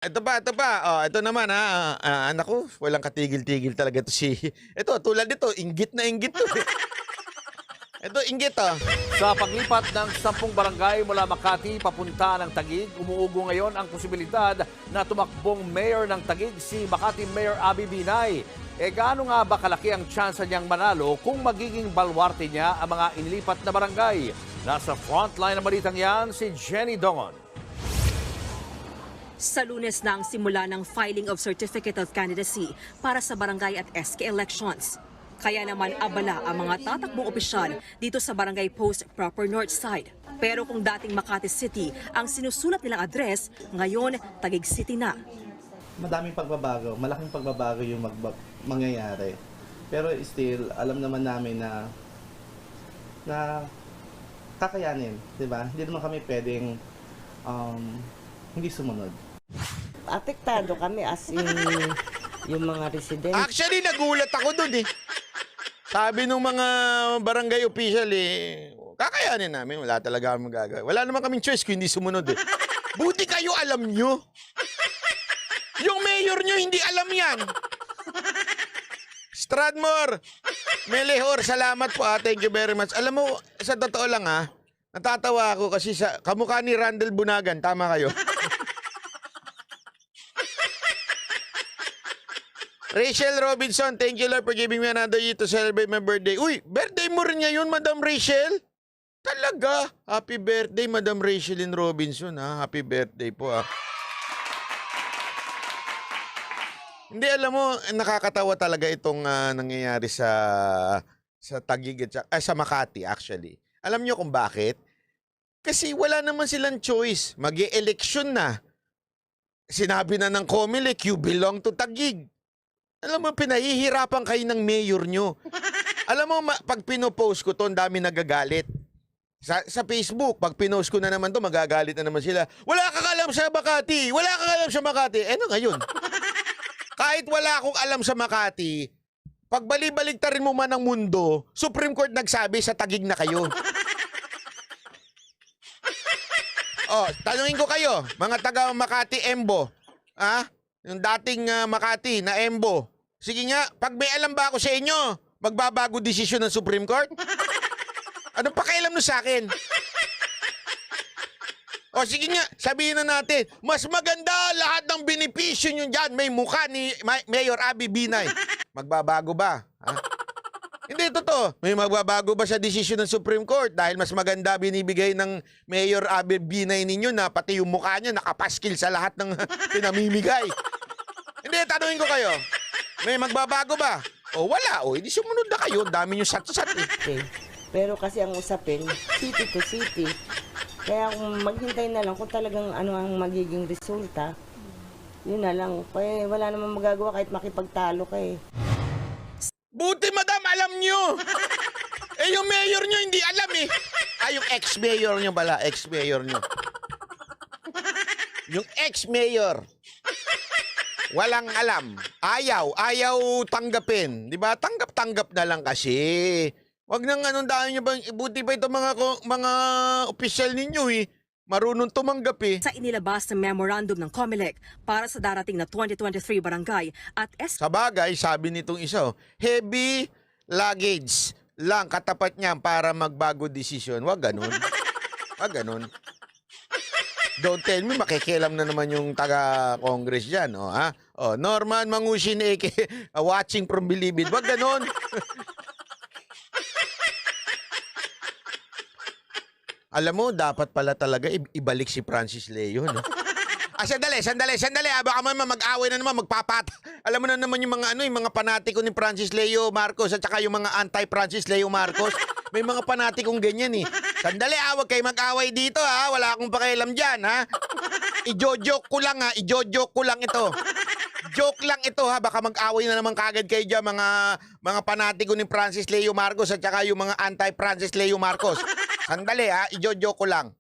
Ito pa. Oh, ito naman ha. Anak ko, walang katigil-tigil talaga to si... Ito, tulad nito, inggit na inggit to. Ito, inggit oh. Sa paglipat ng 10 barangay mula Makati papunta ng Taguig, umuugo ngayon ang posibilidad na tumakbong mayor ng Taguig si Makati Mayor Abby Binay. Gaano nga ba kalaki ang tsansa niyang manalo kung magiging balwarte niya ang mga inilipat na barangay? Nasa frontline ng balitang yan si Jenny Dongon. Sa Lunes na ang simula ng filing of Certificate of Candidacy para sa barangay at SK elections. Kaya naman abala ang mga tatakbong opisyal dito sa Barangay Post Proper North Side. Pero kung dating Makati City ang sinusulat nilang address, ngayon Taguig City na. Madaming pagbabago, malaking pagbabago yung mangyayari. Pero still, alam naman namin na kakayanin, di ba? Hindi naman kami pwedeng hindi sumunod. Apektado kami as in yung mga residente. Actually, nagulat ako dun eh. Sabi nung mga barangay official eh, kakayanin namin, wala talaga kami magagawa. Wala naman kaming choice kung hindi sumunod eh. Buti kayo alam nyo. Yung mayor nyo hindi alam yan. Stradmore, Melehor, salamat po Thank you very much. Alam mo, sa totoo lang natatawa ako kasi sa kamukha ni Randall Bunagan, tama kayo. Rachel Robinson, thank you Lord for giving me another year to celebrate my birthday. Uy, birthday mo rin ngayon, Madam Rachel? Talaga? Happy birthday, Madam Rachelyn Robinson, ha? Happy birthday po, ha? Hindi, alam mo, nakakatawa talaga itong nangyayari sa Taguig at sa Makati, actually. Alam nyo kung bakit? Kasi wala naman silang choice. Mag-e-election na. Sinabi na ng COMELEC, you belong to Taguig. Alam mo, pinahihirapan kayo ng mayor nyo. Alam mo, pag pinopost ko to, ang dami nagagalit. Sa Facebook, pag pinost ko na naman to, magagalit na naman sila. Wala kang alam sa Makati! Wala kang alam sa Makati! Ano ngayon? Kahit wala akong alam sa Makati, pag bali-baligtarin mo man ang mundo, Supreme Court nagsabi sa Taguig na kayo. Oh, tanungin ko kayo, mga taga Makati Embo. Yung dating Makati na Embo. Sige nga, pag may alam ba ako sa inyo, magbabago desisyon ng Supreme Court? Anong pakialam nyo sa akin? O sige nga, sabihin na natin, mas maganda lahat ng benepisyo nyo dyan. May mukha ni Mayor Abby Binay. Magbabago ba? Hindi, totoo. May magbabago ba sa desisyon ng Supreme Court? Dahil mas maganda binibigay ng Mayor Abby Binay ninyo na pati yung mukha niya nakapaskil sa lahat ng pinamimigay. Hindi, tanungin ko kayo. May magbabago ba? O wala, o hindi sumunod na kayo. Dami nyo sat-sat eh. Okay. Pero kasi ang usapin, city to city. Kaya kung maghintay na lang kung talagang ano ang magiging resulta, yun na lang. Kaya wala namang magagawa kahit makipagtalo ka eh. Buti madam, alam nyo. Yung mayor nyo hindi alam eh. Yung ex-mayor nyo pala, ex-mayor nyo. Yung ex-mayor. Walang alam. Ayaw tanggapin. Di ba? Tanggap na lang kasi. Wag nang anong daan nyo ba, buti pa ito mga opisyal ninyo eh. Marunong tumanggap eh. Sa inilabas na memorandum ng COMELEC para sa darating na 2023 barangay at Sa bagay, sabi nitong isa, heavy luggage lang katapat niya para magbago desisyon. Wag ganun. Wag ganun. Don't tell me, makikialam na naman yung taga-Congress dyan. Norman Mangusin, watching from Bilibid. Wag ganun. Alam mo, dapat pala talaga ibalik si Francis Leo, no? Sandali. Baka mag-away na naman, magpapat. Alam mo na naman yung mga panatiko ni Francis Leo Marcos at saka yung mga anti-Francis Leo Marcos. May mga panatikong ganyan eh. Sandali wag kayo mag-away dito Wala akong pakialam dyan I-joke ko lang ito. Joke lang ito baka mag-away na naman kagad kayo dyan mga panatiko ni Francis Leo Marcos at saka yung mga anti-Francis Leo Marcos. Sandali i-joke ko lang.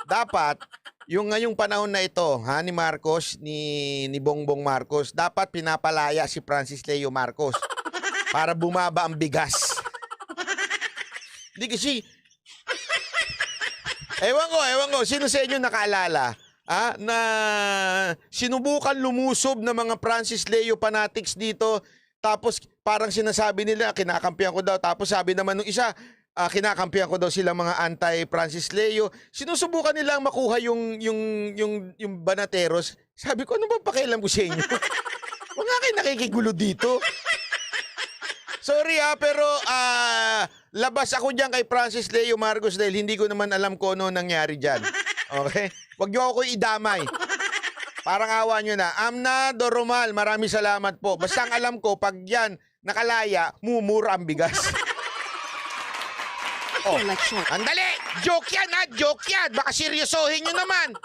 Dapat, yung ngayong panahon na ito, ni Marcos, ni Bongbong Marcos, dapat pinapalaya si Francis Leo Marcos para bumaba ang bigas. Hindi kasi, ewan ko, sino sa inyo nakaalala? na sinubukan lumusob ng mga Francis Leo fanatics dito. Tapos parang sinasabi nila, kinakampihan ko daw. Tapos sabi naman nung isa, kinakampihan ko daw silang mga anti-Francis Leo. Sinusubukan nilang makuha yung banateros. Sabi ko, ano ba pakialam ko sa inyo? Huwag nga kayo nakikigulo dito. Sorry pero labas ako dyan kay Francis Leo Marcos dahil hindi ko naman alam kung ano nangyari dyan. Okay? Huwag niyo ako idamay. Parang awa nyo na. Amna Doromal, maraming salamat po. Basta ang alam ko, pag yan nakalaya, mumura ang bigas. Election. Andali! Joke yan Joke yan! Baka seryosohin nyo naman.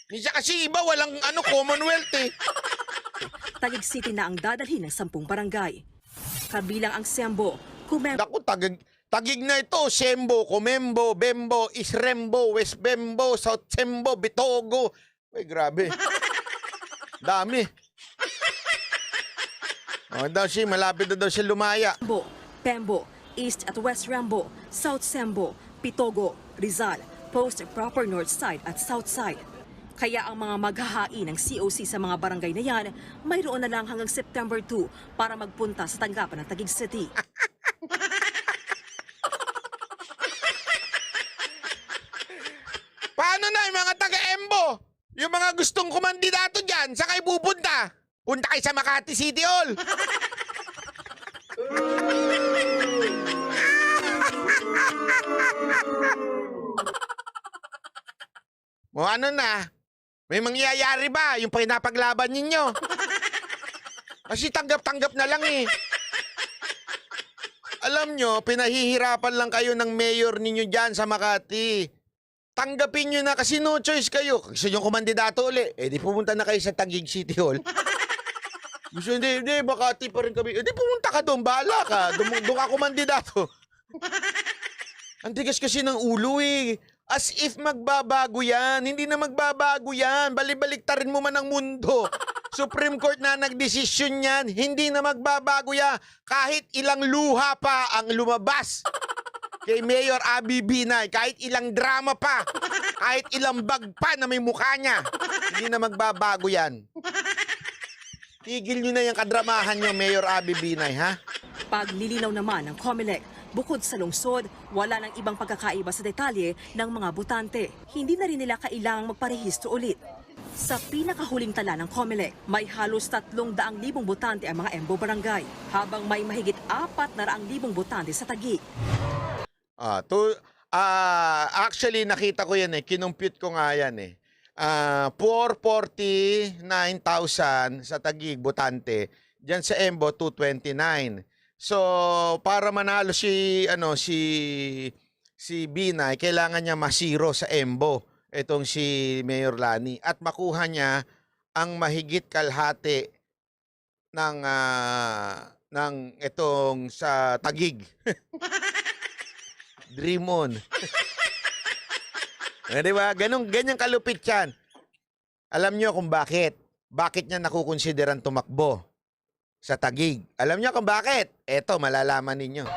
Minsan kasi iba walang Commonwealth eh. Taguig City na ang dadalhin ng 10 barangay. Kabilang ang Sembo, Kumembo, Naku, tagig na ito. Sembo, Comembo, Bembo, Isrembo, West Bembo, South Sembo, Bitogo. Uy, grabe. Dami. Malapit na daw siya lumaya. Pembo, East at West Rembo, South Sembo, Pitogo, Rizal, Post Proper North Side at South Side. Kaya ang mga maghahain ng COC sa mga barangay na yan, mayroon na lang hanggang September 2 para magpunta sa tanggapan ng Taguig City. Paano na yung mga taga-Embo? Yung mga gustong kumandidato dyan, saan kayo pupunta? Punta kayo sa Makati City Hall. O ano na? May mangyayari ba yung pinapaglaban ninyo? Kasi tanggap-tanggap na lang eh. Alam nyo, pinahihirapan lang kayo ng mayor ninyo dyan sa Makati. Tanggapin nyo na kasi no choice kayo. Gusto nyo kumandidato uli, di pumunta na kayo sa Taguig City Hall. Gusto hindi, Makati pa rin kami. Di pumunta ka doon, bahala ka. Doon ka kumandidato. Ang tigas kasi ng ulo eh. As if magbabago yan. Hindi na magbabago yan. Balibaliktarin mo man ang mundo. Supreme Court na nagdesisyon yan. Hindi na magbabago yan. Kahit ilang luha pa ang lumabas kay Mayor Abby Binay, kahit ilang drama pa, kahit ilang bag pa na may mukha niya, hindi na magbabago yan. Tigil nyo na yung kadramahan nyo, Mayor Abby Binay, ha? Paglilinaw naman ng COMELEC, bukod sa lungsod, wala nang ibang pagkakaiba sa detalye ng mga botante. Hindi na rin nila kailangang magparehistro ulit. Sa pinakahuling tala ng COMELEC, may halos 300,000 botante ang mga Embo Barangay, habang may mahigit 400,000 botante sa Taguig. Actually, nakita ko yan kinumpute ko nga yan 449,000 sa Taguig, botante. Diyan sa Embo, 229. So, para manalo si Binay, kailangan niya masiro sa Embo, itong si Mayor Lani, at makuha niya ang mahigit kalahati ng itong sa Taguig. Dream on. Diba? Ganyan kalupit yan. Alam niyo kung bakit? Bakit niya nakukonsideran tumakbo sa Taguig? Alam niyo kung bakit? Eto, malalaman ninyo.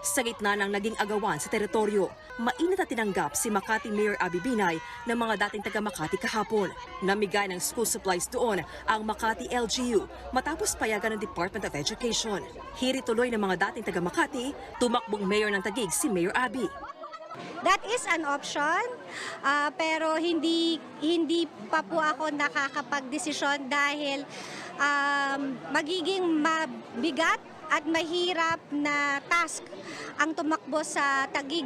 Sa gitna ng naging agawan sa teritoryo, mainit na tinanggap si Makati Mayor Abby Binay ng mga dating taga Makati kahapon. Namigay ng school supplies doon ang Makati LGU matapos payagan ng Department of Education. Hiri tuloy ng mga dating taga Makati, tumakbong mayor ng Taguig si Mayor Abby. That is an option, pero hindi pa po ako nakakapagdesisyon dahil magiging mabigat at mahirap na task ang tumakbo sa Taguig.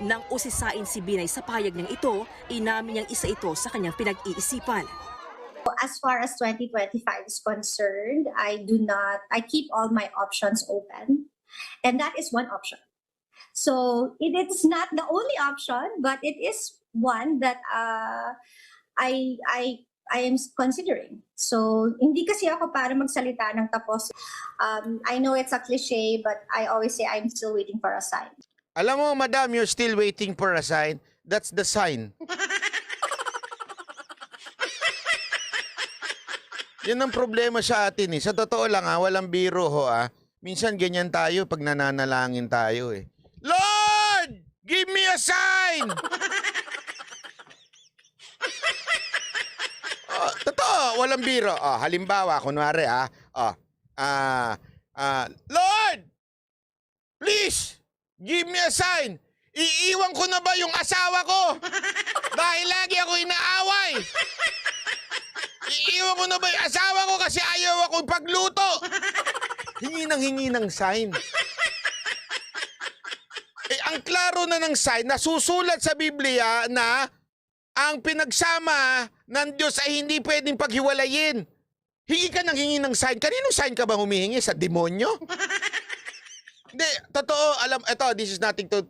Nang usisain si Binay sa payag ng ito, inamin niyang isa ito sa kanyang pinag-iisipan. As far as 2025 is concerned, I keep all my options open, and that is one option. So it is not the only option, but it is one that I am considering. So hindi kasi ako para magsalita ng tapos. I know it's a cliche, but I always say I'm still waiting for a sign. Alam mo, madam, you're still waiting for a sign. That's the sign. Yan ang problema sa atin Sa totoo lang walang biro Minsan ganyan tayo pag nananalangin tayo Lord, give me a sign! Totoo, walang biro. Halimbawa, kunwari Lord, please, give me a sign. Iiwan ko na ba yung asawa ko? Dahil lagi ako inaaway. Iiwan ko na ba yung asawa ko kasi ayaw ako pagluto? Hingi ng sign. Ang klaro na ng sign, nasusulat sa Biblia na ang pinagsama ng Diyos ay hindi pwedeng paghiwalayin. Hingi ng sign. Kaninong sign ka ba humihingi? Sa demonyo? Hindi, totoo, this is nothing to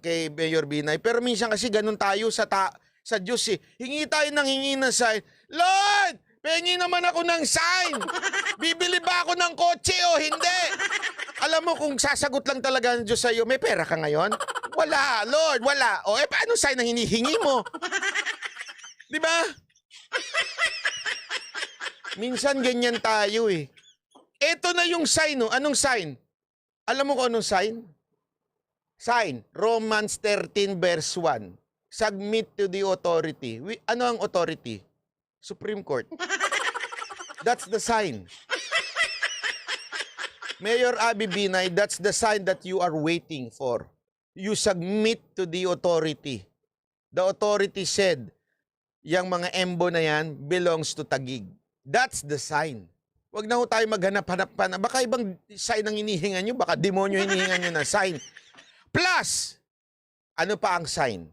kay Mayor Binay. Pero minsan kasi ganun tayo sa Diyos eh. Hingi ng sign. Lord, pengi naman ako ng sign. Bibili ba ako ng kotse o hindi? Alam mo kung sasagot lang talaga ng Diyos sa'yo, may pera ka ngayon? Wala, Lord, wala. Paano sign ang hinihingi mo? Di ba? Minsan ganyan tayo eh. Ito na yung sign, no? Anong sign? Alam mo kung anong sign? Sign, Romans 13 verse 1. Submit to the authority. Ano ang authority? Supreme Court. That's the sign. Mayor Abby Binay, that's the sign that you are waiting for. You submit to the authority. The authority said, yung mga embo na yan belongs to Taguig. That's the sign. Huwag na ho tayo maghanap-hanap pa na. Baka ibang sign ang hinihingan nyo. Baka demonyo hinihingan nyo na sign. Plus, ano pa ang sign?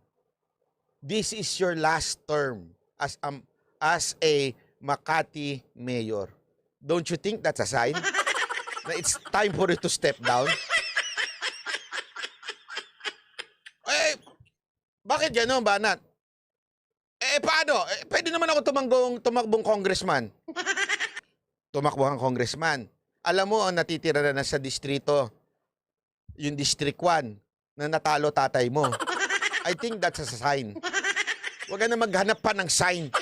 This is your last term as a Makati mayor. Don't you think that's a sign? Na it's time for you to step down? Bakit gano'n, Banat? Paano? Pwede naman ako tumakbong congressman. Tumakbo kang congressman. Alam mo, ang natitira na sa distrito, yung District 1, na natalo tatay mo. I think that's a sign. Huwag ka na maghanap pa ng sign.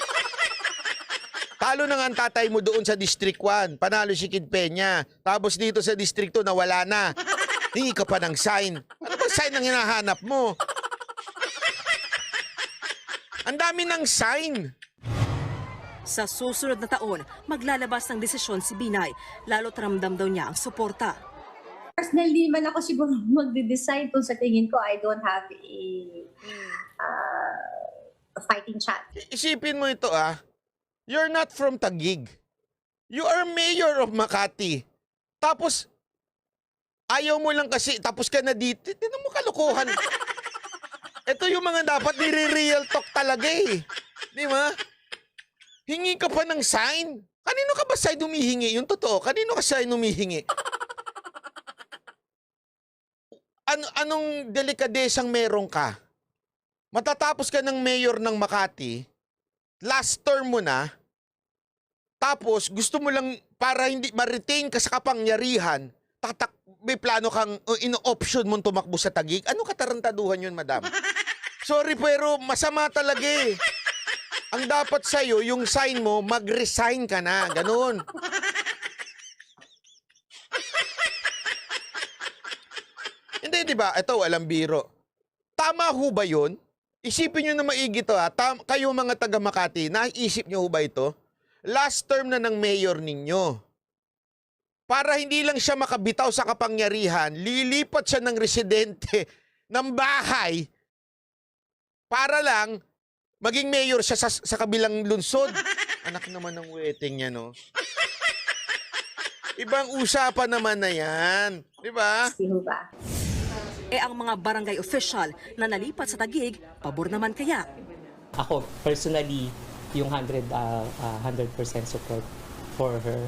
Talo na nga ang tatay mo doon sa District 1. Panalo si Kid Peña. Tapos dito sa District 2, nawala na. Hingi ka pa ng sign. Ano ba sign ang hinahanap mo? Ang dami ng sign. Sa susunod na taon, maglalabas ng desisyon si Binay, lalo't ramdam daw niya ang suporta. Personally man ako siguro magde-decide kung sa tingin ko I don't have a fighting chance. Isipin mo ito You're not from Taguig. You are mayor of Makati. Tapos, ayaw mo lang kasi, tapos ka na dito. Tinan mo kalokohan. Ito yung mga dapat nire-real talk talaga eh. Di ba? Hingi ka pa ng sign. Kanino ka ba sign humihingi? Yung totoo, kanino ka sign humihingi? Anong delikadesang meron ka? Matatapos ka ng mayor ng Makati, last term mo na, tapos gusto mo lang para hindi ma-retain ka sa kapangyarihan, may plano kang ino-option mong tumakbo sa Taguig. Ano katarantaduhan yun, madam? Sorry, pero masama talaga eh. Ang dapat sa'yo, yung sign mo, mag-resign ka na. Ganun. Hindi, di ba? Ito, walang biro. Tama ho ba yun? Isipin nyo na maigi to kayo mga taga Makati, naisip nyo ho ba ito? Last term na ng mayor ninyo. Para hindi lang siya makabitaw sa kapangyarihan, lilipat siya ng residente ng bahay para lang maging mayor siya sa kabilang lungsod. Anak naman ng wedding niya, no? Ibang usapan naman na yan. Di ba? Sino ba? Ang mga barangay official na nalipat sa Taguig, pabor naman kaya. Ako, personally, yung 100% support for her,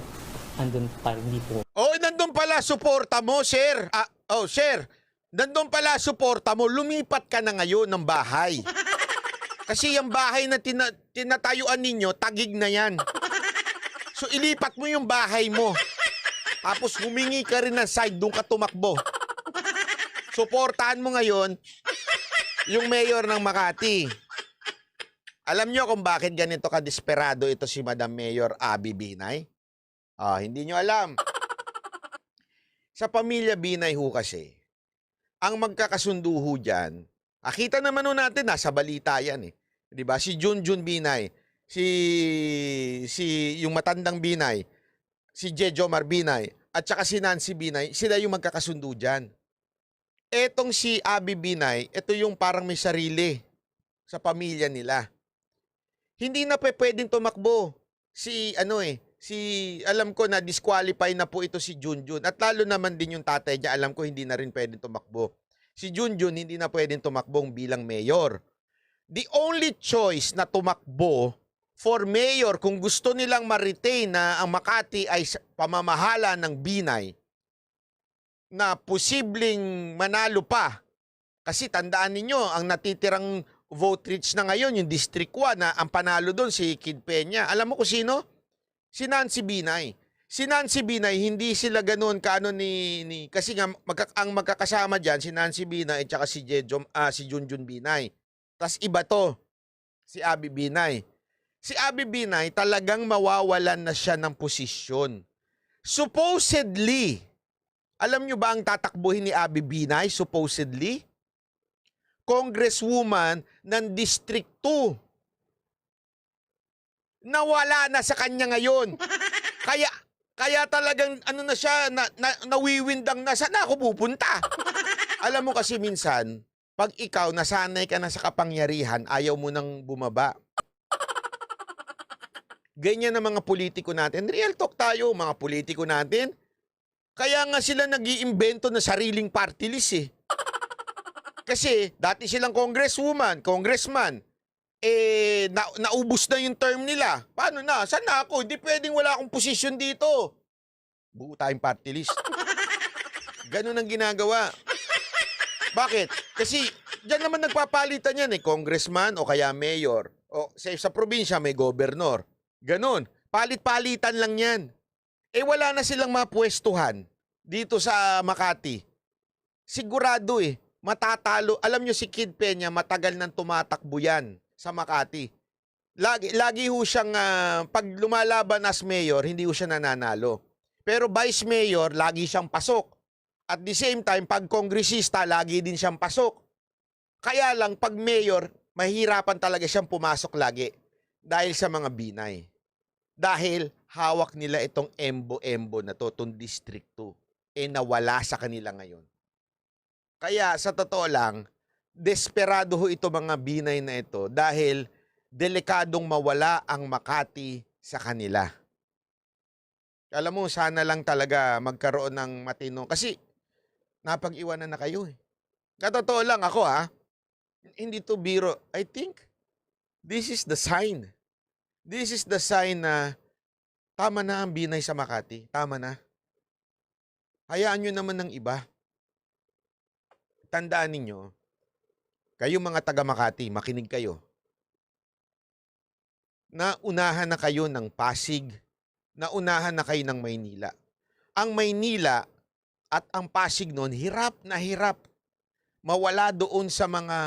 andun pa rin po. Nandun pala suporta mo, sir. Sir. Nandun pala suporta mo. Lumipat ka na ngayon ng bahay. Kasi yung bahay na tinatayuan ninyo, Taguig na yan. So ilipat mo yung bahay mo. Tapos humingi ka rin ng side, doon ka tumakbo. Suportahan mo ngayon yung mayor ng Makati. Alam nyo kung bakit ganito ka-desperado ito si Madam Mayor Abby Binay? Hindi nyo alam. Sa pamilya Binay ho kasi, ang magkakasundo ho dyan, kita naman ho natin, nasa balita yan eh. Diba? Si Junjun Binay, si yung matandang Binay, si Jejomar Binay, at saka si Nancy Binay, sila yung magkakasundo dyan. Etong si Abby Binay, ito yung parang may sarili sa pamilya nila. Hindi na pwedeng tumakbo alam ko na disqualify na po ito si Junjun. At lalo naman din yung tatay niya, alam ko hindi na rin pwedeng tumakbo. Si Junjun hindi na pwedeng tumakbong bilang mayor. The only choice na tumakbo for mayor kung gusto nilang ma-retain na ang Makati ay pamamahala ng Binay na posibleng manalo pa. Kasi tandaan ninyo, ang natitirang vote reach na ngayon, yung District 1 na ang panalo doon si Kid Peña. Alam mo kung sino? Si Nancy Binay. Si Nancy Binay, hindi sila ganoon kaano kasi nga ang magkakasama diyan si Nancy Binay at saka si Junjun Binay. Tas iba to, si Abby Binay. Si Abby Binay talagang mawawalan na siya ng posisyon. Supposedly, alam nyo ba ang tatakbuhin ni Abby Binay supposedly? Congresswoman ng District 2. Nawala na sa kanya ngayon. Kaya talagang na siya, nawiwindang na, saan ako pupunta? Alam mo kasi minsan, pag ikaw nasanay ka na sa kapangyarihan, ayaw mo nang bumaba. Ganyan ang mga politiko natin. Real talk tayo, mga politiko natin. Kaya nga sila nag-iimbento na sariling party list eh. Kasi dati silang congresswoman, congressman, naubos na yung term nila. Paano na? Saan na ako? Hindi pwedeng wala akong posisyon dito. Buo tayong party list. Ganun ang ginagawa. Bakit? Kasi diyan naman nagpapalitan yan eh. Congressman o kaya mayor. O sa probinsya may gobernador. Ganun. Palit-palitan lang yan. Wala na silang mapwestuhan dito sa Makati. Sigurado matatalo. Alam nyo si Kid Peña, matagal nang tumatakbo yan sa Makati. Lagi ho siyang, pag lumalaban as mayor, hindi ho siya nananalo. Pero vice mayor, lagi siyang pasok. At the same time, pag kongresista, lagi din siyang pasok. Kaya lang, pag mayor, mahirapan talaga siyang pumasok lagi. Dahil sa mga Binay. Dahil hawak nila itong embo-embo na to, itong District 2. Nawala sa kanila ngayon. Kaya sa totoo lang, desperado ho ito mga Binay na ito dahil delikadong mawala ang Makati sa kanila. Alam mo, sana lang talaga magkaroon ng matino. Kasi napag-iwanan na kayo eh. Katotoo lang ako hindi to biro. I think this is the sign. This is the sign na tama na ang Binay sa Makati. Tama na. Hayaan nyo naman ng iba. Tandaan ninyo, kayo mga taga Makati, makinig kayo. Naunahan na kayo ng Pasig, naunahan na kayo ng Maynila. Ang Maynila at ang Pasig noon, hirap na hirap. Mawala doon sa mga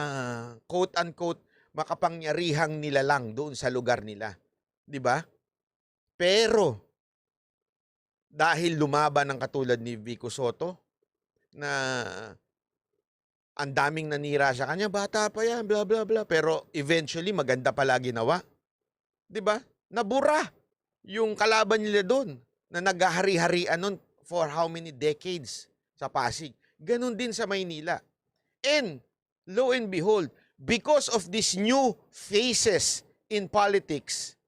quote-unquote makapangyarihang nilalang doon sa lugar nila. 'Di ba? Pero, dahil lumaban ng katulad ni Vico Soto, na ang daming nanira sa kanya, bata pa yan, blah blah blah. Pero eventually, maganda pala ginawa. 'Di ba? Nabura yung kalaban nila doon na naghahari-harian nun for how many decades sa Pasig. Ganon din sa Maynila. And, lo and behold, because of these new faces in politics,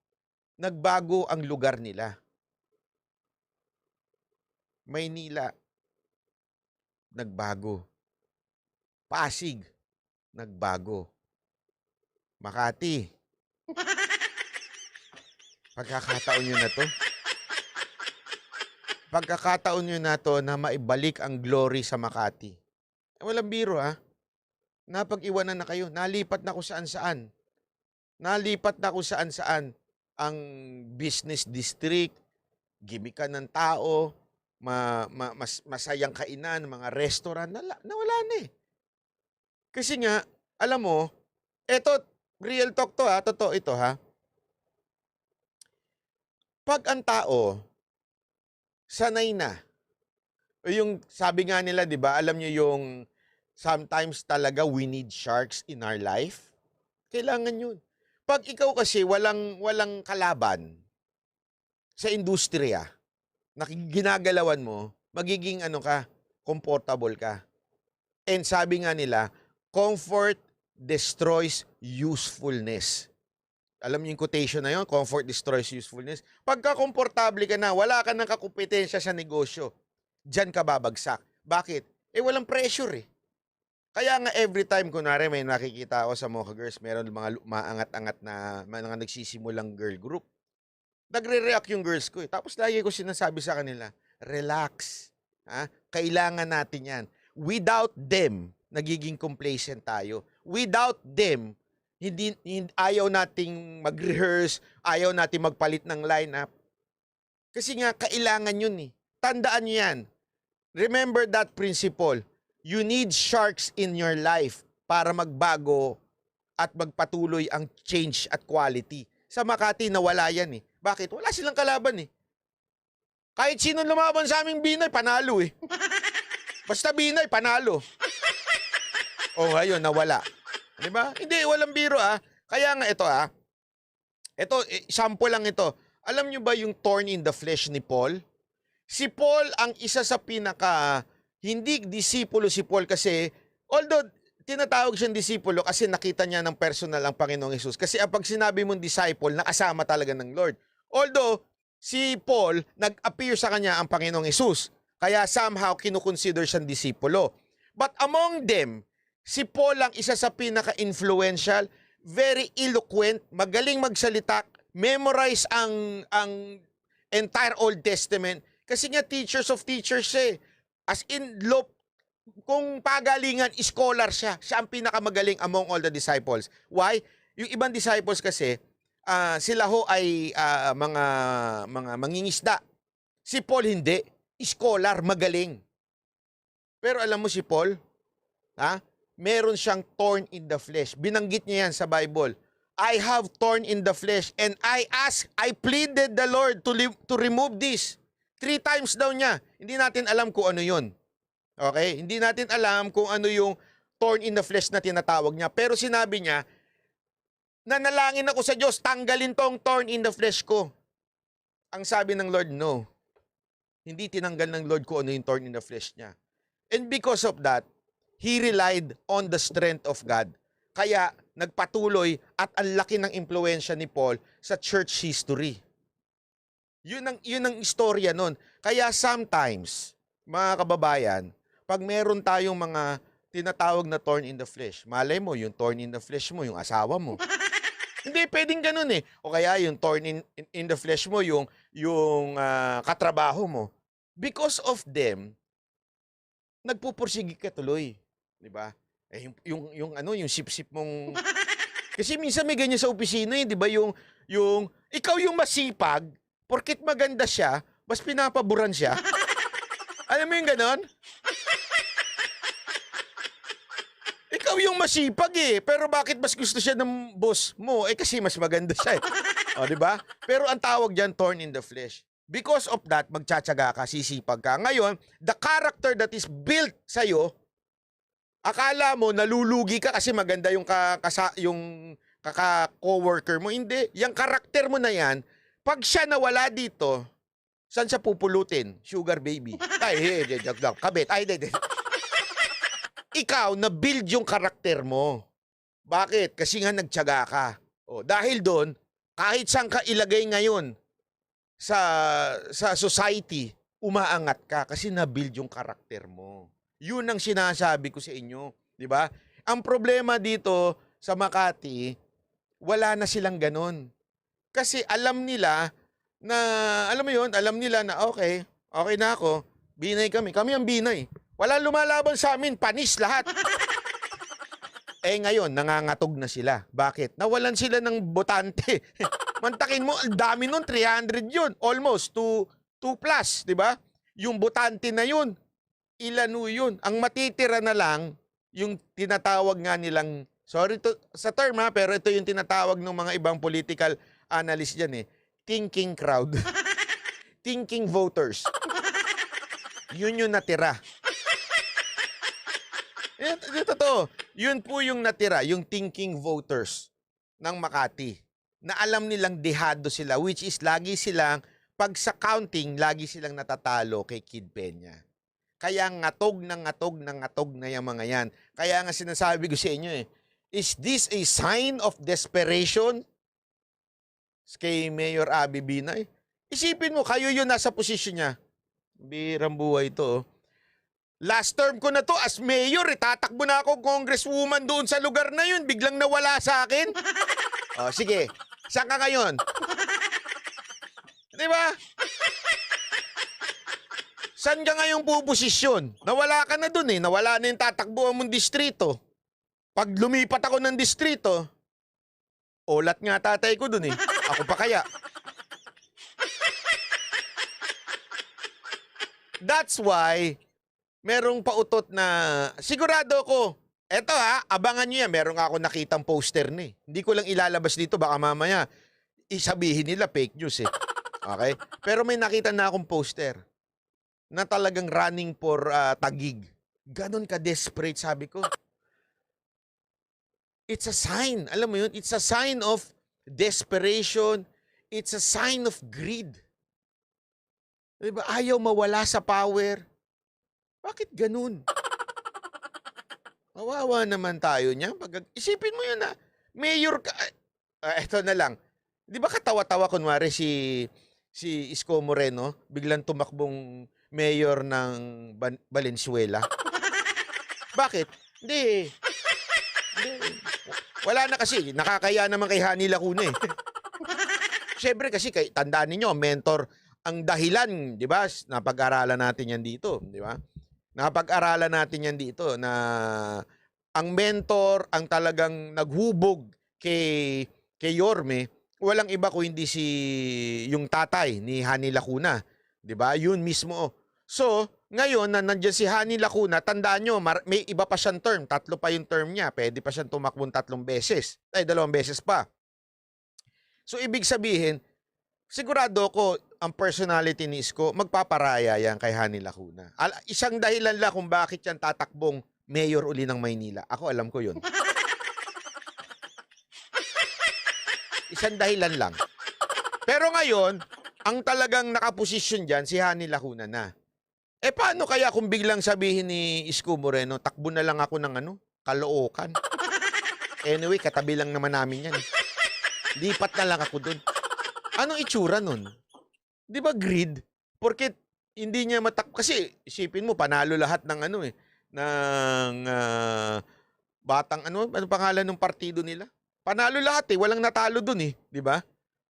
nagbago ang lugar nila. Maynila, nagbago. Pasig, nagbago. Makati, pagkakataon nyo na to. Pagkakataon nyo na to na maibalik ang glory sa Makati. Walang biro Napag-iwanan na kayo. Nalipat na kung saan-saan. Nalipat na kung saan-saan ang business district, gimikan ng tao, masayang kainan, mga restaurant, nawala na eh. Kasi nga, alam mo, eto, real talk to totoo ito Pag ang tao, sanay na, yung sabi nga nila, di ba, alam nyo yung sometimes talaga we need sharks in our life. Kailangan yun. Pag ikaw kasi walang kalaban, sa industriya na ginagalawan mo, magiging ano ka, comfortable ka. And sabi nga nila, comfort destroys usefulness. Alam niyo yung quotation na yun? Comfort destroys usefulness. Pagka komportable ka na, wala ka ng kakumpetensya sa negosyo, diyan ka babagsak. Bakit? Walang pressure eh. Kaya nga every time, kunwari may nakikita ako sa Mocha Girls, meron mga maangat-angat na mga nagsisimulang girl group. Nagre-react yung girls ko eh. Tapos lagi ko sinasabi sa kanila, relax. Ha? Kailangan natin yan. Without them, nagiging complacent tayo. Without them, ayaw nating mag-rehearse, ayaw nating magpalit ng lineup. Kasi nga, kailangan yun eh. Tandaan nyo yan. Remember that principle. You need sharks in your life para magbago at magpatuloy ang change at quality. Sa Makati, nawala yan eh. Bakit? Wala silang kalaban eh. Kahit sino lumaban sa aming Binay, panalo eh. Basta Binay, panalo. O ngayon, nawala. Di ba? Hindi, walang biro ah. Kaya nga ito ah. Ito, sample lang ito. Alam nyo ba yung thorn in the flesh ni Paul? Si Paul ang isa sa hindi disipulo si Paul kasi, although tinatawag siyang disipulo kasi nakita niya ng personal ang Panginoong Hesus. Kasi pag sinabi mong disciple, nakasama talaga ng Lord. Although, si Paul, nag-appear sa kanya ang Panginoong Hesus. Kaya somehow, kinukonsider siyang disipulo. But among them, si Paul ang isa sa pinaka-influential, very eloquent, magaling magsalita, memorize ang entire Old Testament. Kasi nga, teachers of teachers eh. As in, kung pagalingan, scholar siya. Siya ang pinakamagaling among all the disciples. Why? Yung ibang disciples kasi, sila ho ay mga mangingisda. Si Paul hindi. Scholar, magaling. Pero alam mo si Paul, meron siyang thorn in the flesh. Binanggit niya yan sa Bible. I have thorn in the flesh and I pleaded the Lord to remove this. 3 times daw niya. Hindi natin alam kung ano yun. Okay? Hindi natin alam kung ano yung thorn in the flesh na tinatawag niya. Pero sinabi niya, nanalangin ako sa Diyos, tanggalin tong thorn in the flesh ko. Ang sabi ng Lord, no. Hindi tinanggal ng Lord kung ano yung thorn in the flesh niya. And because of that, he relied on the strength of God. Kaya nagpatuloy at ang laki ng impluwensya ni Paul sa church history. Yun ang istorya nun. Kaya sometimes, mga kababayan, pag meron tayong mga tinatawag na thorn in the flesh, malay mo, yung thorn in the flesh mo, yung asawa mo. Hindi, pwedeng ganun eh. O kaya yung thorn in the flesh mo, yung katrabaho mo. Because of them, nagpupursigi ka tuloy. Di ba? Yung sip-sip mong... Kasi minsan may ganyan sa opisina eh, di ba? Yung ikaw yung masipag, porkit maganda siya, mas pinapaboran siya. Alam mo yung ganon? Ikaw yung masipag eh, pero bakit mas gusto siya ng boss mo? Kasi mas maganda siya eh. O, di ba? Pero ang tawag dyan, thorn in the flesh. Because of that, magtsatsaga ka, sisipag ka. Ngayon, the character that is built sa'yo, akala mo, nalulugi ka kasi maganda yung kaka-coworker mo. Hindi. Yung karakter mo na yan, pag siya nawala dito, saan siya pupulutin? Sugar baby. Kabit. Ikaw, na-build yung karakter mo. Bakit? Kasi nga nagtiyaga ka. O, dahil doon, kahit saan ka ilagay ngayon sa society, umaangat ka kasi na-build yung karakter mo. Yun ang sinasabi ko sa inyo. Di ba? Ang problema dito sa Makati, wala na silang ganon. Kasi alam nila na, alam mo yun, alam nila na okay na ako, Binay kami ang Binay. Wala lumalaban sa amin, panis lahat. Ngayon, nangangatog na sila. Bakit? Nawalan sila ng botante. Mantakin mo, ang dami nun, 300 yun. Almost, 2 plus, di ba? Yung botante na yun, ilan yun. Ang matitira na lang, yung tinatawag nga nilang, sorry sa term ha, pero ito yung tinatawag ng mga ibang political analyst dyan eh. Thinking crowd. Thinking voters. Yun yung natira. Totoo. Yun po yung natira, yung thinking voters ng Makati. Na alam nilang dehado sila, which is lagi silang pag sa counting, lagi silang natatalo kay Kid Peña. Kaya ngatog na yung mga yan. Kaya nga sinasabi ko sa inyo is this a sign of desperation? Kay Mayor Abby Binay. Isipin mo, kayo yun nasa posisyon niya. Birang buhay to. Last term ko na to as mayor, tatakbo na ako congresswoman doon sa lugar na yun. Biglang nawala sa akin. Sige, saan ka ngayon? Di ba? Saan ka ngayong puposisyon? Nawala ka na dun Nawala na yung tatakbuhan mong distrito. Pag lumipat ako ng distrito, olat nga tatay ko dun Ako pa kaya. That's why, merong pautot na, sigurado ko, eto abangan nyo yan, meron ako nakitang poster Hindi ko lang ilalabas dito, baka mamaya, isabihin nila fake news Okay? Pero may nakita na akong poster na talagang running for Taguig. Ganon ka-desperate, sabi ko. It's a sign. Alam mo yun? It's a sign of desperation. It's a sign of greed. Diba? Ayaw mawala sa power. Bakit ganun? Mawawa naman tayo niya. Isipin mo yun mayor ka. Eto na lang. Di ba katawa-tawa kunwari si Isko Moreno, biglang tumakbong mayor ng Valenzuela? Bakit? Hindi. Wala na kasi. Nakakaya naman kay Hani Lacuna Siyempre kasi, tandaan ninyo, mentor, ang dahilan, di ba? Napag-aralan natin yan dito, di ba? Napag-aralan natin yan dito na ang mentor, ang talagang naghubog kay Yorme, walang iba kung hindi yung tatay ni Hani Lacuna. 'Di ba? Yun mismo. So, ngayon na nandiyan si Hani Lacuna, tandaan nyo, may iba pa siyang term. 3 pa yung term niya. Pwede pa siyang tumakbong 3 beses. 2 beses pa. So, ibig sabihin, sigurado ko, ang personality ni Isko, magpaparaya yan kay Hani Lacuna. Isang dahilan lang kung bakit yan tatakbong mayor uli ng Maynila. Ako, alam ko yun. Isang dahilan lang. Pero ngayon, ang talagang nakaposisyon dyan, si Hani Lacuna na. Paano kaya kung biglang sabihin ni Isko Moreno, takbo na lang ako ng Caloocan? Anyway, katabi lang naman namin yan. Lipat na lang ako dun. Anong itsura nun? Di ba greed? Porque hindi niya kasi isipin mo, panalo lahat ng ng batang ano pangalan ng partido nila? Panalo lahat walang natalo dun di ba?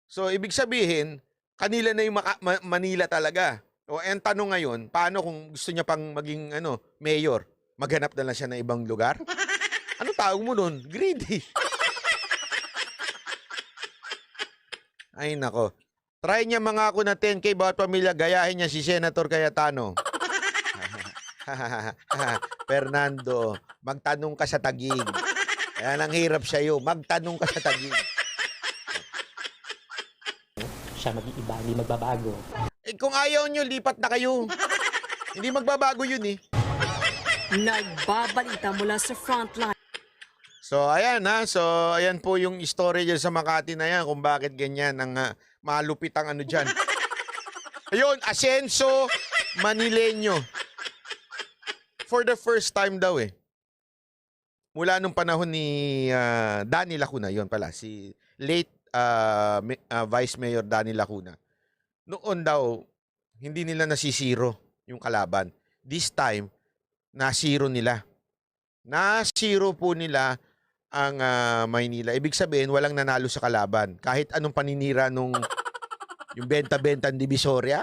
So, ibig sabihin, kanila na yung Manila talaga. O, ang tanong ngayon, paano kung gusto niya pang maging mayor? Maghanap na lang siya ng ibang lugar? Ano tawag mo nun? Greedy. Ay, nako. Try niya mga ako na 10K bawat pamilya, gayahin niya si Senator Cayetano. Fernando, magtanong ka sa Taguig. Ayan ang hirap sa'yo, magtanong ka sa Taguig. Siya mag-iiba, hindi magbabago. Kung ayaw nyo, lipat na kayo. Hindi magbabago yun Nagbabalita mula sa frontline. So, ayan So, ayan po yung story dyan sa Makati na yan kung bakit ganyan ang malupit ang dyan. Ayun, Asenso Manileño. For the first time daw mula nung panahon ni Danny Lacuna, yun pala, si late Vice Mayor Danny Lacuna. Noon daw, hindi nila nasisiro yung kalaban. This time, nasiro nila. Nasiro po nila ang Maynila. Ibig sabihin, walang nanalo sa kalaban. Kahit anong paninira nung yung benta-benta ng Divisoria.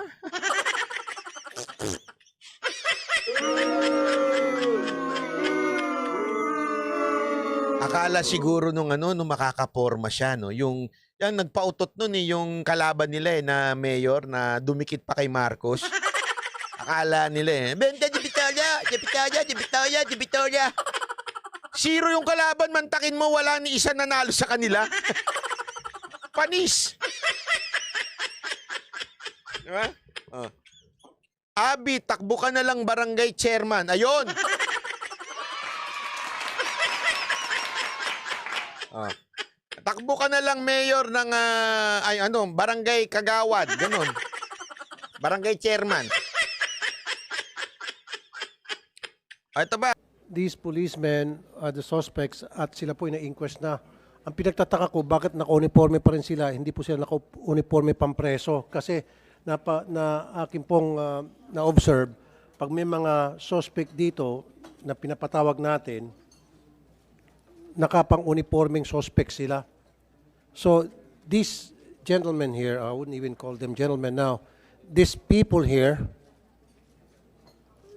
Akala siguro nung makakaporma siya, Yung nagpautot nun yung kalaban nila na mayor na dumikit pa kay Marcos. Akala nila benta Divisoria. Zero yung kalaban, mantakin mo, wala ni isa nanalo sa kanila. Panis. Diba? Abi, takbo ka na lang barangay chairman. Ayun. Takbo ka na lang mayor ng barangay Kagawad, ganun. Barangay chairman. Ito ba? These policemen are the suspects at sila po ina-inquest na. Ang pinagtataka ko, bakit naka-uniforme pa rin sila, hindi po sila naka-uniforme pampreso. Kasi na akin pong na-observe, pag may mga suspect dito na pinapatawag natin, nakapang-uniforming suspect sila. So, these gentlemen here, I wouldn't even call them gentlemen now, these people here,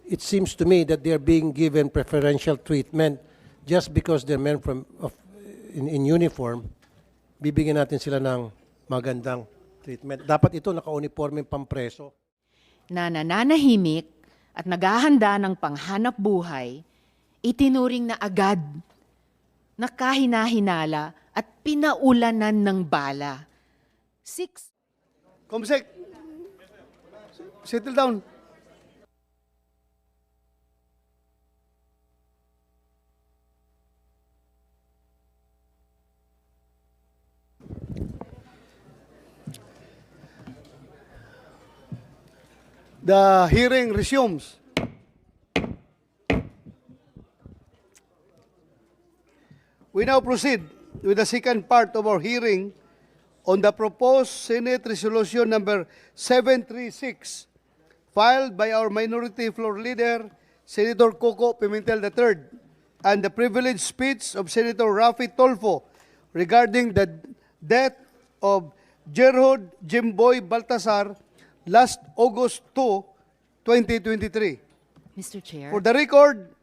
it seems to me that they're being given preferential treatment just because they're men in uniform, bibigyan natin sila ng magandang treatment. Dapat ito naka-uniforme pampreso. Na nananahimik at naghahanda ng panghanap buhay, itinuring na agad na kahina-hinala at pinaulanan ng bala. 6 Comsec, settle down. The hearing resumes. We now proceed with the second part of our hearing on the proposed Senate Resolution number 736, filed by our minority floor leader, Senator Coco Pimentel III, and the privileged speech of Senator Rafi Tolfo regarding the death of Gerhard Jimboy Baltasar last August 2, 2023. Mr. Chair. For the record,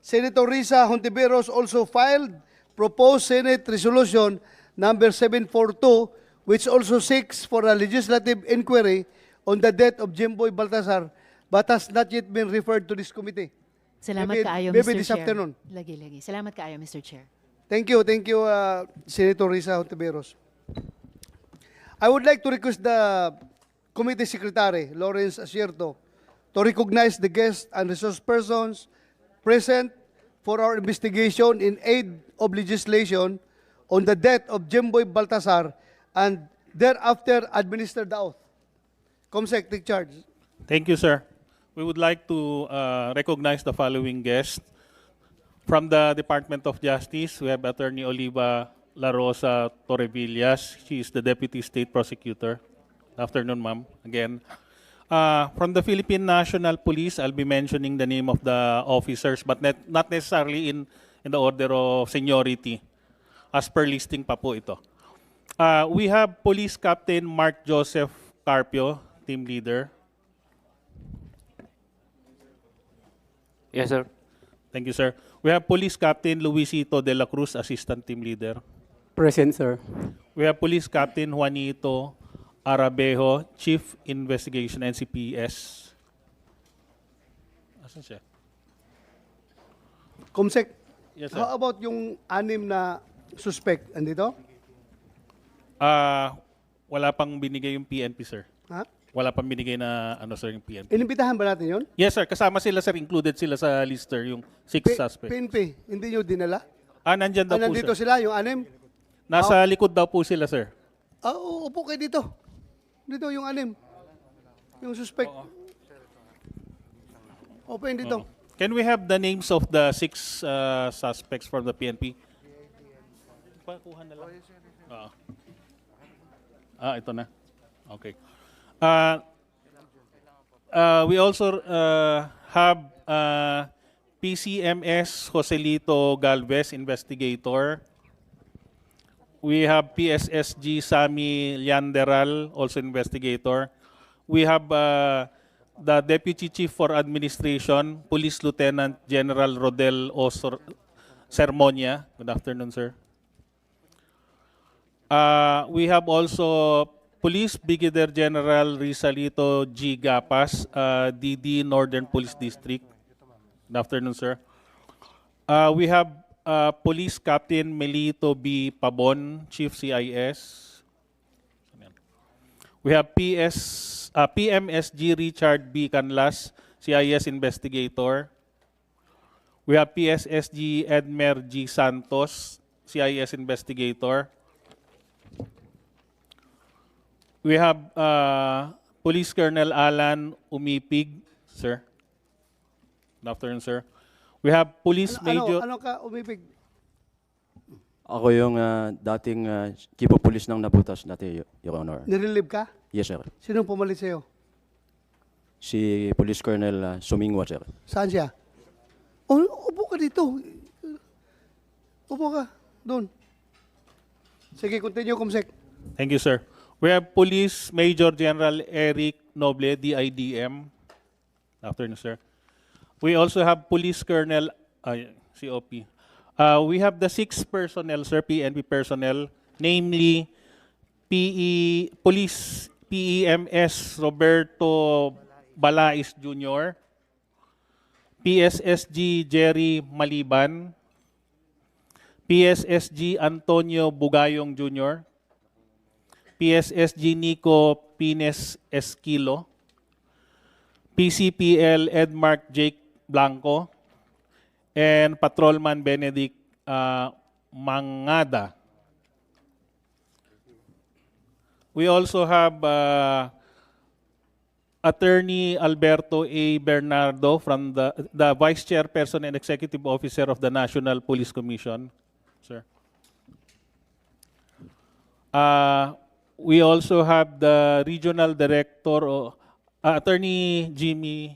Senator Risa Hontiveros also filed proposed Senate Resolution number 742, which also seeks for a legislative inquiry on the death of Jimboy Baltasar, but has not yet been referred to this committee. Salamat Maybe- kaayo, maybe Mr. this Chair. afternoon. Lagi. Salamat kaayo, Mr. Chair. Thank you, Senator Risa Hontiveros. I would like to request the Committee Secretary, Lawrence Asierto, to recognize the guests and resource persons present for our investigation in aid of legislation on the death of Jimboy Baltasar and thereafter administer the oath. Comsec, take charge. Thank you, sir. We would like to recognize the following guests. From the Department of Justice, we have Attorney Oliva La Rosa Torrevillas. She is the Deputy State Prosecutor. Afternoon, ma'am. Again. From the Philippine National Police, I'll be mentioning the name of the officers, but not necessarily in the order of seniority. As per listing pa po ito. We have Police Captain Mark Joseph Carpio, Team Leader. Yes, sir. Thank you, sir. We have Police Captain Luisito de la Cruz, Assistant Team Leader. Present, sir. We have Police Captain Juanito Arabejo, Chief Investigation, NCPS. Asan siya? Comsec, Yes, sir. how about yung 6 na suspect? Andito? Wala pang binigay yung PNP, sir. Ha? Wala pang binigay na sir, yung PNP. Inimbitahan ba natin yun? Yes, sir. Kasama sila, sir. Included sila sa lister, yung 6 suspects. PNP, hindi nyo dinala? Nandyan daw po, Nandito sir. sila, yung 6? Nasa likod daw po sila, sir. Upo kayo dito. Dito yung 6. Yung suspect. Open dito. Can we have the names of the 6 suspects from the PNP? Pakuha na lang. Ito na. Okay. We also have PCMS Joselito Galvez, investigator. We have PSSG Sami Lianderal, also investigator. We have the Deputy Chief for Administration, Police Lieutenant General Rodel Sermonia. Good afternoon, sir. We have also Police Brigadier General Rizalito G. Gapas, DD Northern Police District. Good afternoon, sir. We have Police Captain Melito B. Pabon, Chief CIS. We have PMSG Richard B. Canlas, CIS Investigator. We have PSSG Edmer G. Santos, CIS Investigator. We have Police Colonel Alan Umipig, sir. Good afternoon, sir. We have Police Major... Ano ka, umibig? Ako yung dating Chief of Police ng Nabutas dati, Your Honor. Nirelieve ka? Yes, sir. Sinong pumalit sa'yo? Si Police Colonel Sumingwa, sir. Saan siya? Upo ka dito. Upo ka. Doon. Sige, continue, Kumsek. Thank you, sir. We have Police Major General Eric Noble, DIDM. Good afternoon, sir. We also have Police Colonel, COP. We have the 6 personnel, sir, PNP personnel, namely Police PEMS Roberto Balais Jr., PSSG Jerry Maliban, PSSG Antonio Bugayong Jr., PSSG Nico Pines Esquilo, PCPL Edmark Jake Blanco, and Patrolman Benedict Mangada. We also have Attorney Alberto A. Bernardo from the Vice Chairperson and Executive Officer of the National Police Commission, sir. We also have the Regional Director, Attorney Jimmy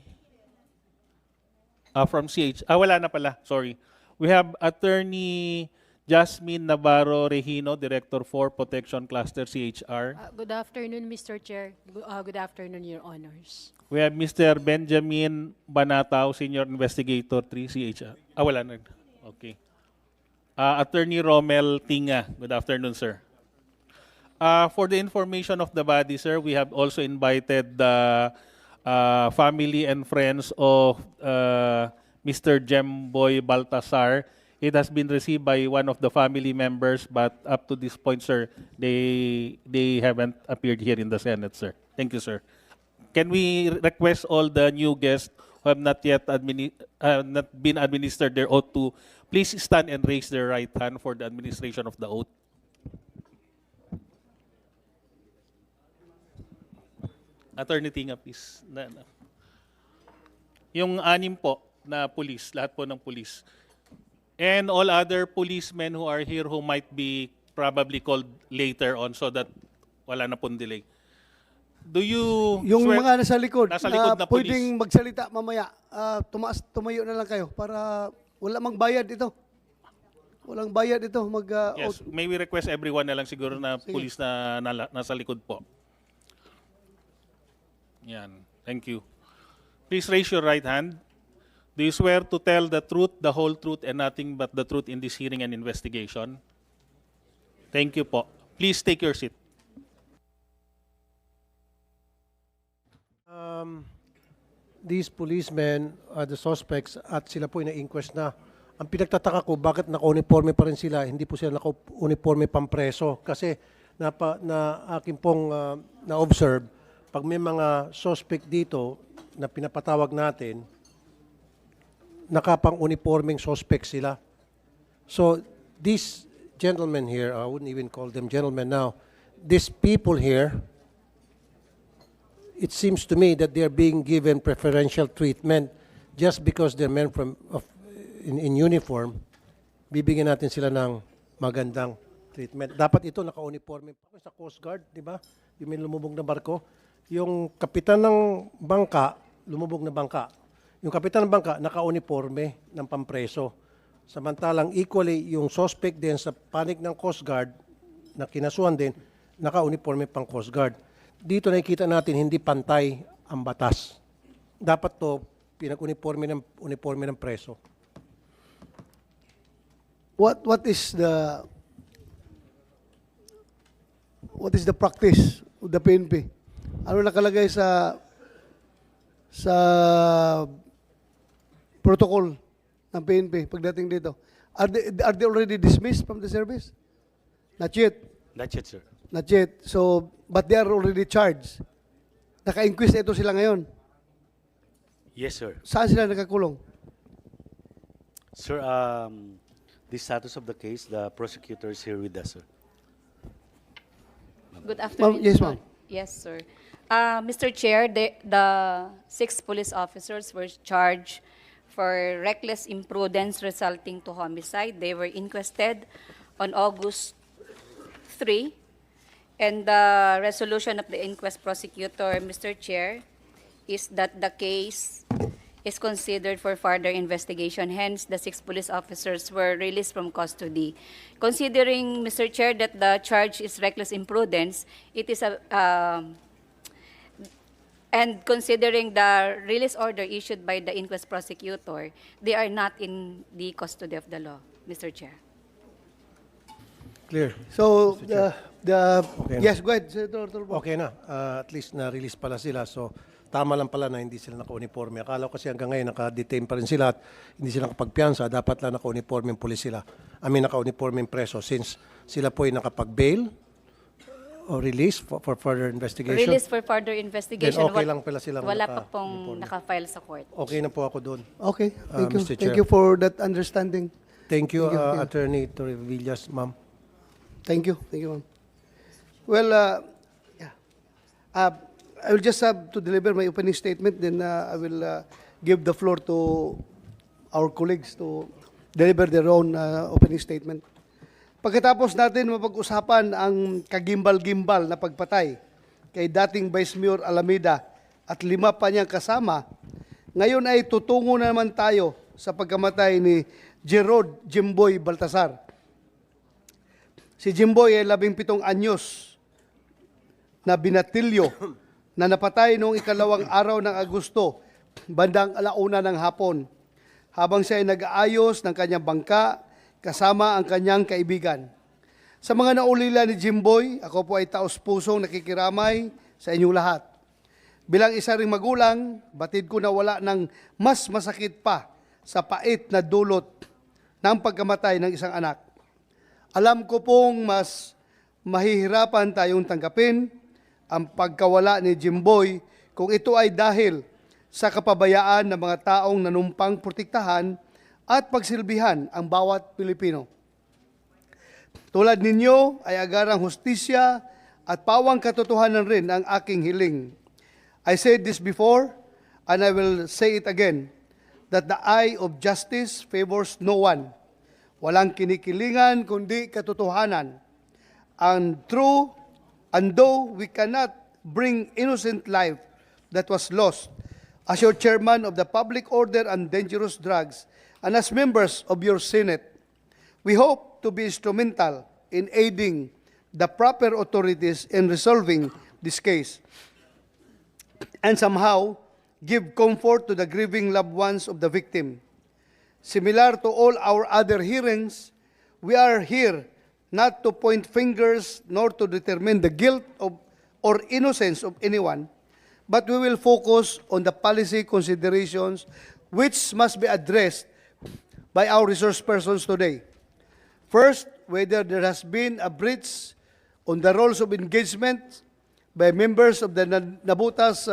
from CH. Wala na pala, sorry. We have Attorney Jasmine Navarro Regino, Director for Protection Cluster, CHR. Good afternoon, Mr. Chair. Good afternoon, Your Honors. We have Mr. Benjamin Banatao, Senior Investigator 3, CHR. Wala na. Okay. Attorney Romel Tinga. Good afternoon, sir. For the information of the body, sir, we have also invited the family and friends of Mr. Jemboy Baltasar. It has been received by one of the family members, but up to this point, sir, they haven't appeared here in the Senate, sir. Thank you, sir. Can we request all the new guests who have not yet not been administered their oath to please stand and raise their right hand for the administration of the oath? Attorney Tinga, please. Yung 6 po na police, lahat po ng police. And all other policemen who are here who might be probably called later on so that wala na pong delay. Do you Yung swear- mga nasa likod na police? pwedeng magsalita mamaya, tumayo na lang kayo para wala mang bayad ito. Walang bayad ito. Yes, may we request everyone na lang siguro na police na nasa likod po. Yan. Thank you. Please raise your right hand. Do you swear to tell the truth, the whole truth, and nothing but the truth in this hearing and investigation? Thank you po. Please take your seat. These policemen are the suspects at sila po na-inquest na. Ang pinagtataka ko, bakit naka-uniforme pa rin sila, hindi po sila naka-uniforme pampreso. Kasi na akin pong na-observe, pag may mga suspect dito na pinapatawag natin, nakapang-uniformeng suspect sila. So, these gentlemen here, I wouldn't even call them gentlemen now, these people here, it seems to me that they're being given preferential treatment just because they're men in uniform, bibigyan natin sila ng magandang treatment. Dapat ito naka-uniforme sa Coast Guard, di ba? Yung may lumubog na barko. Yung kapitan ng bangka, lumubog na bangka. Yung kapitan ng bangka, naka-uniforme ng pampreso. Samantalang equally, yung suspect din sa panig ng Coast Guard, na kinasuhan din, naka-uniforme pang Coast Guard. Dito nakikita natin, hindi pantay ang batas. Dapat to, pinag-uniforme ng preso. What is the practice of the PNP? Ano nakalagay sa protocol ng PNP pagdating dito? Are they already dismissed from the service? Not yet. Not yet, sir. Not yet. So, but they are already charged. Naka-inquest ito sila ngayon. Yes, sir. Saan sila nakakulong? Sir, the status of the case, the prosecutor is here with us, sir. Good afternoon. Yes, ma'am. Yes, sir. Mr. Chair, the 6 police officers were charged for reckless imprudence resulting to homicide. They were inquested on August 3, and the resolution of the inquest prosecutor, Mr. Chair, is that the case is considered for further investigation. Hence, the 6 police officers were released from custody. Considering, Mr. Chair, that the charge is reckless imprudence, it is and considering the release order issued by the inquest prosecutor, they are not in the custody of the law, Mr. Chair. Clear. So, Okay na. yes, go ahead, Senator Turbo. Okay na. At least na-release pala sila. So, tama lang pala na hindi sila naka-uniforme. Akala ko kasi hanggang ngayon naka-detain pa rin sila at hindi sila nakapagpiyansa. Dapat lang naka-uniforme yung pulis sila. Naka-uniforme yung preso since sila po ay nakapag-bail o release for further investigation. Release for further investigation. Then okay lang pala silang Wala pa pong naka-file sa court. Okay na po ako doon. Okay, thank you. Mr. Chair. Thank you for that understanding. Thank you, Thank you. Attorney Torrevillas, ma'am. Thank you. Thank you, ma'am. Well, I will just have to deliver my opening statement, then I will give the floor to our colleagues to deliver their own opening statement. Pagkatapos natin mapag-usapan ang kagimbal-gimbal na pagpatay kay dating Vice Mayor Alameda at 5 pa niyang kasama, ngayon ay tutungo na naman tayo sa pagkamatay ni Gerard Jimboy Baltasar. Si Jimboy ay 17 anyos na binatilyo na napatay noong 2 araw ng Agosto, bandang 1:00 ng hapon, habang siya ay nag-aayos ng kanyang bangka kasama ang kanyang kaibigan. Sa mga naulila ni Jimboy, ako po ay taos-pusong nakikiramay sa inyong lahat. Bilang isa ring magulang, batid ko na wala ng mas masakit pa sa pait na dulot ng pagkamatay ng isang anak. Alam ko pong mas mahihirapan tayong tanggapin ang pagkawala ni Jimboy kung ito ay dahil sa kapabayaan ng mga taong nanumpang protektahan at pagsilbihan ang bawat Pilipino. Tulad ninyo ay agarang hustisya at pawang katotohanan rin ang aking hiling. I said this before and I will say it again, that the eye of justice favors no one. Walang kinikilingan kundi katotohanan. And though we cannot bring innocent life that was lost, as your chairman of the Public Order and Dangerous Drugs and as members of your Senate, we hope to be instrumental in aiding the proper authorities in resolving this case and somehow give comfort to the grieving loved ones of the victim. Similar to all our other hearings, we are here not to point fingers nor to determine the guilt of or innocence of anyone, but we will focus on the policy considerations which must be addressed by our resource persons today. First, whether there has been a breach on the rules of engagement by members of the Nabutas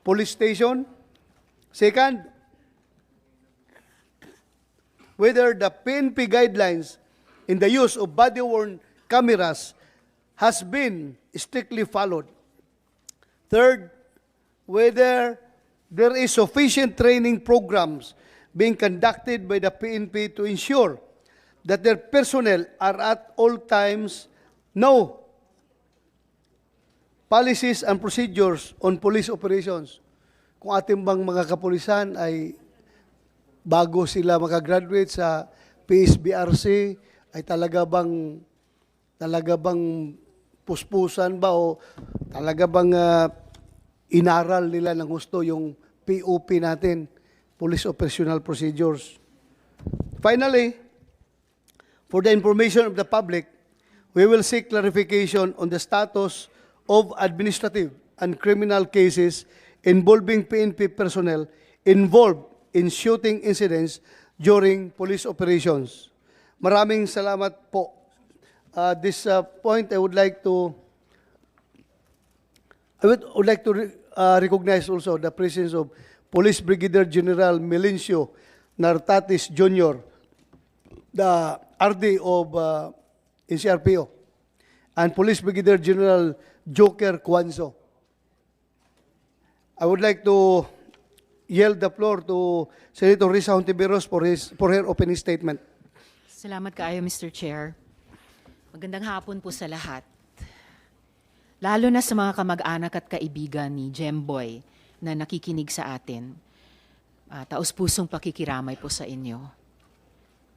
Police Station. Second, whether the PNP guidelines in the use of body-worn cameras has been strictly followed. Third, whether there is sufficient training programs being conducted by the PNP to ensure that their personnel are at all times know policies and procedures on police operations. Kung ating bang mga kapulisan ay bago sila makagraduate sa PSBRC, ay talaga bang puspusan ba o talaga bang inaral nila ng gusto yung POP natin, Police Operational Procedures. Finally, for the information of the public, we will seek clarification on the status of administrative and criminal cases involving PNP personnel involved in shooting incidents during police operations. Maraming salamat po. This point, I would like to recognize also the presence of Police Brigadier General Melencio Nartatis Jr., the RD of NCRPO, and Police Brigadier General Joker Cuanzo. I would like to yield the floor to Senator Risa Hontiveros for her opening statement. Salamat kaayo, Mr. Chair. Magandang hapon po sa lahat. Lalo na sa mga kamag-anak at kaibigan ni Jemboy na nakikinig sa atin. Taus-pusong pakikiramay po sa inyo.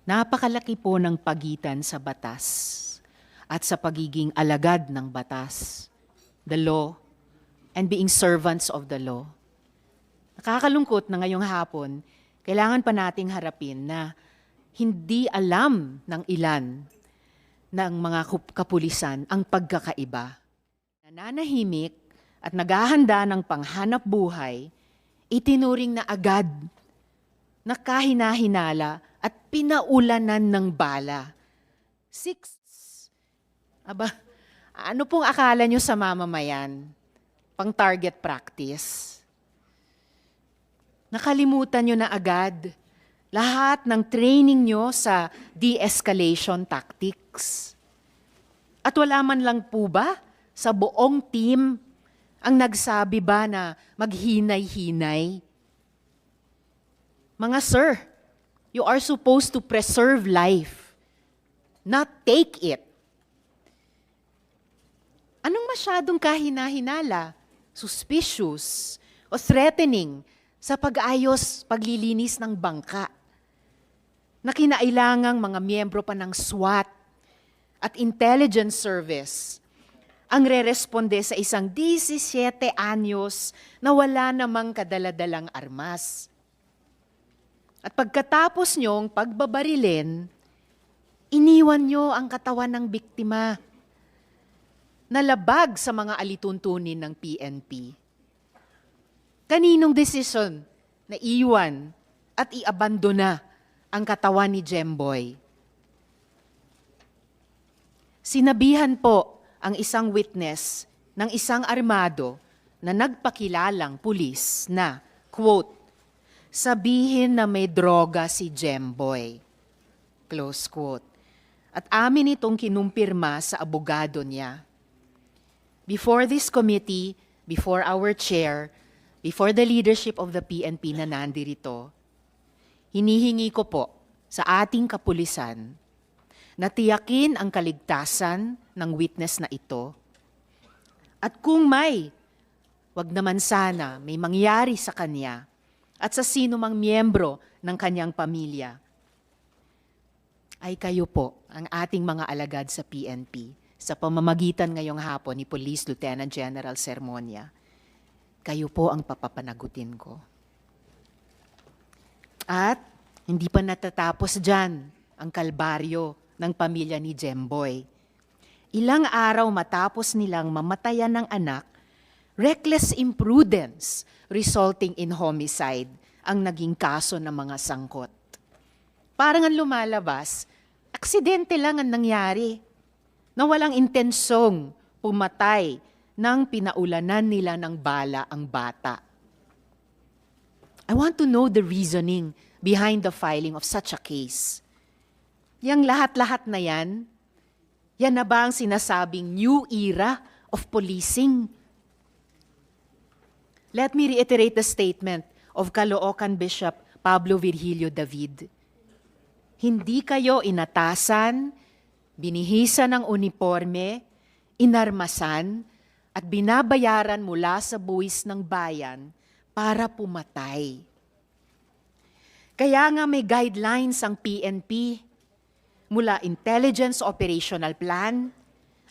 Napakalaki po ng pagitan sa batas at sa pagiging alagad ng batas, the law, and being servants of the law. Nakakalungkot na ngayong hapon, kailangan pa nating harapin na hindi alam ng ilan ng mga kapulisan ang pagkakaiba. Nananahimik at naghahanda ng panghanap buhay, itinuring na agad na kahina-hinala at pinaulanan ng bala. 6. Ano pong akala nyo sa mamamayan? Pang-target practice? Nakalimutan nyo na agad lahat ng training nyo sa de-escalation tactics. At wala man lang po ba sa buong team ang nagsabi ba na maghinay-hinay? Mga sir, you are supposed to preserve life, not take it. Anong masyadong kahina-hinala, suspicious, o threatening sa pag-ayos, paglilinis ng bangka na kinailangang mga miyembro pa ng SWAT at intelligence service ang re-responde sa isang 17 anyos na wala namang kadaladalang armas. At pagkatapos nyong pagbabarilin, iniwan nyo ang katawan ng biktima na labag sa mga alituntunin ng PNP. Kaninong desisyon na iwan at iabandona ang katawan ni Jemboy? Sinabihan po ang isang witness ng isang armado na nagpakilalang pulis na, quote, sabihin na may droga si Jemboy, close quote. At amin itong kinumpirma sa abogado niya. Before this committee, before our chair, before the leadership of the PNP na nandirito, hinihingi ko po sa ating kapulisan na tiyakin ang kaligtasan ng witness na ito. At kung wag naman sana may mangyari sa kanya at sa sino mang miyembro ng kanyang pamilya, ay kayo po ang ating mga alagad sa PNP sa pamamagitan ngayong hapon ni Police Lieutenant General Sermonia. Kayo po ang papapanagutin ko. At hindi pa natatapos dyan ang kalbaryo ng pamilya ni Jemboy. Ilang araw matapos nilang mamatayan ng anak, reckless imprudence resulting in homicide ang naging kaso ng mga sangkot. Parang ang lumalabas, aksidente lang ang nangyari na walang intensyong pumatay nang pinaulanan nila ng bala ang bata. I want to know the reasoning behind the filing of such a case. Yang lahat-lahat na yan na ba ang sinasabing new era of policing? Let me reiterate the statement of Caloocan Bishop Pablo Virgilio David. Hindi kayo inatasan, binihisan ng uniforme, inarmasan, at binabayaran mula sa buwis ng bayan para pumatay. Kaya nga may guidelines ang PNP mula Intelligence Operational Plan,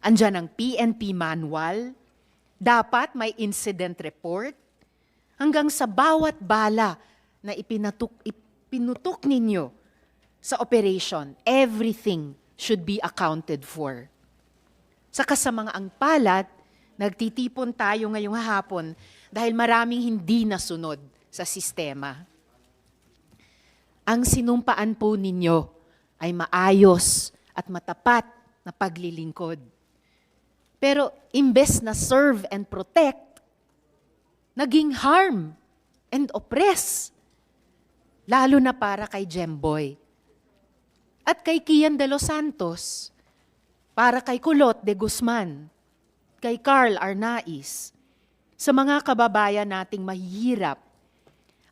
andyan ang PNP Manual, dapat may incident report, hanggang sa bawat bala na ipinutok ninyo sa operation, everything should be accounted for. Sa kasamang ang palad, nagtitipon tayo ngayong hapon dahil maraming hindi nasunod sa sistema. Ang sinumpaan po ninyo ay maayos at matapat na paglilingkod. Pero imbes na serve and protect, naging harm and oppress. Lalo na para kay Jemboy. At kay Kian de los Santos, para kay Kulot de Guzman, kay Carl Arnaiz, sa mga kababayan nating mahihirap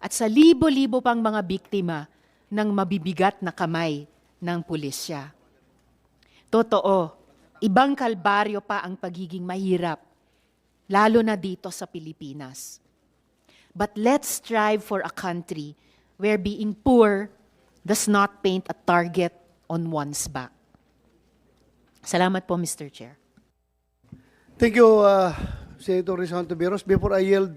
at sa libo-libo pang mga biktima ng mabibigat na kamay ng pulisya. Totoo, ibang kalbaryo pa ang pagiging mahirap, lalo na dito sa Pilipinas. But let's strive for a country where being poor does not paint a target on one's back. Salamat po, Mr. Chair. Thank you, Senator Rizal Tiberos. Before I yield